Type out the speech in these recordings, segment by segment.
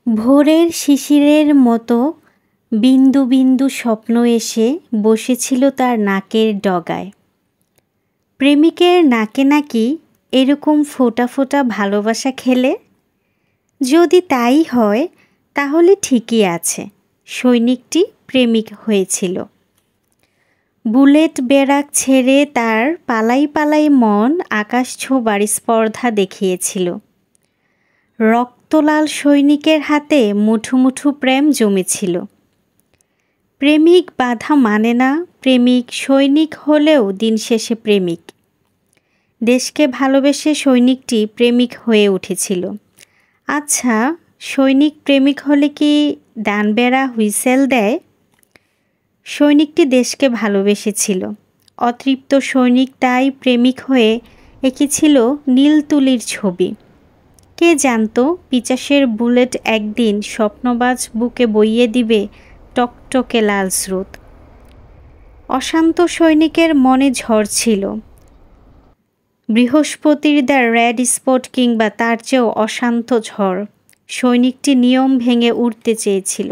ভোরের শিশিরের মতো বিন্দু বিন্দু স্বপ্ন এসে বসেছিল তার নাকের ডগায়। প্রেমিকের নাকে নাকি এরকম ফোঁটা ফোঁটা ভালোবাসা খেলে? যদি তাই হয় তাহলে ঠিকই আছে, সৈনিকটি প্রেমিক হয়েছিল। বুলেট ব্যারাক ছেড়ে তার পালাই পালাই মন আকাশ ছোঁবার স্পর্ধা দেখিয়েছিল। রক্তলাল সৈনিকের হাতে মুঠো মুঠো প্রেম জমেছিল। প্রেমিক বাধা মানে না, প্রেমিক সৈনিক হলেও দিন শেষে প্রেমিক। দেশকে ভালোবেসে সৈনিকটি প্রেমিক হয়ে উঠেছিল। আচ্ছা, সৈনিক প্রেমিক হলে কি ডানবেরা হুইসেল দেয়? সৈনিকটি দেশকে ভালোবেসেছিল। অতৃপ্ত সৈনিক তাই প্রেমিক হয়ে এঁকেছিল নীল তুলির ছবি। কে জানতো পিচাসের বুলেট একদিন স্বপ্নবাজ বুকে বইয়ে দিবে টকটকে লাল স্রোত। অশান্ত সৈনিকের মনে ঝড় ছিল। বৃহস্পতির দ্য রেড স্পট কিংবা তার চেয়েও অশান্ত ঝড়। সৈনিকটি নিয়ম ভেঙে উড়তে চেয়েছিল।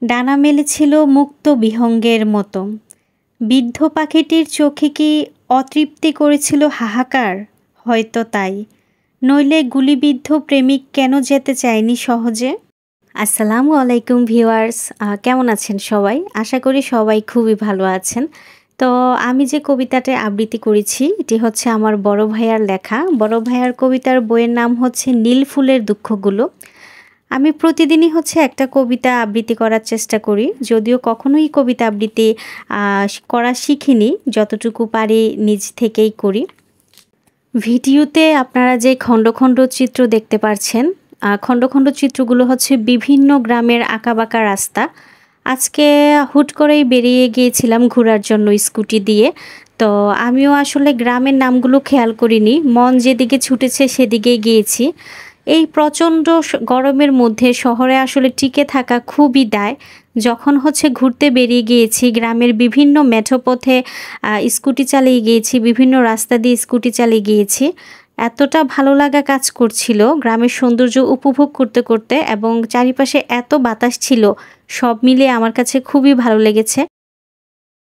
ডানা মেলেছিল মুক্ত বিহঙ্গের মতো। বৃদ্ধ পাখিটির চোখে কি অতৃপ্তি করেছিল হাহাকার? হয়তো তাই, নইলে গুলিবিদ্ধ প্রেমিক কেন যেতে চায়নি সহজে? আসসালামু আলাইকুম ভিউয়ার্স, কেমন আছেন সবাই? আশা করি সবাই খুবই ভালো আছেন। তো আমি যে কবিতাটা আবৃত্তি করেছি এটি হচ্ছে আমার বড় ভাইয়ার লেখা। বড় ভাইয়ার কবিতার বইয়ের নাম হচ্ছে নীল ফুলের দুঃখগুলো। আমি প্রতিদিনই হচ্ছে একটা কবিতা আবৃত্তি করার চেষ্টা করি, যদিও কখনোই কবিতা আবৃত্তি করা শিখিনি, যতটুকু পারি নিজ থেকেই করি। ভিডিওতে আপনারা যে খণ্ড খণ্ড চিত্র দেখতে পাচ্ছেন, খণ্ড খণ্ড চিত্রগুলো হচ্ছে বিভিন্ন গ্রামের আঁকাবাঁকা রাস্তা। আজকে হুট করেই বেরিয়ে গিয়েছিলাম ঘোরার জন্য স্কুটি দিয়ে। তো আমিও আসলে গ্রামের নামগুলো খেয়াল করিনি, মন যেদিকে ছুটেছে সেদিকেই গিয়েছি। এই প্রচণ্ড গরমের মধ্যে শহরে আসলে টিকে থাকা খুবই দায়। যখন হচ্ছে ঘুরতে বেরিয়ে গিয়েছি, গ্রামের বিভিন্ন মেঠোপথে স্কুটি চালিয়ে গিয়েছি, বিভিন্ন রাস্তা দিয়ে স্কুটি চালিয়ে গিয়েছি। এতটা ভালো লাগা কাজ করছিল গ্রামের সৌন্দর্য উপভোগ করতে করতে, এবং চারিপাশে এত বাতাস ছিল, সব মিলিয়ে আমার কাছে খুবই ভালো লেগেছে।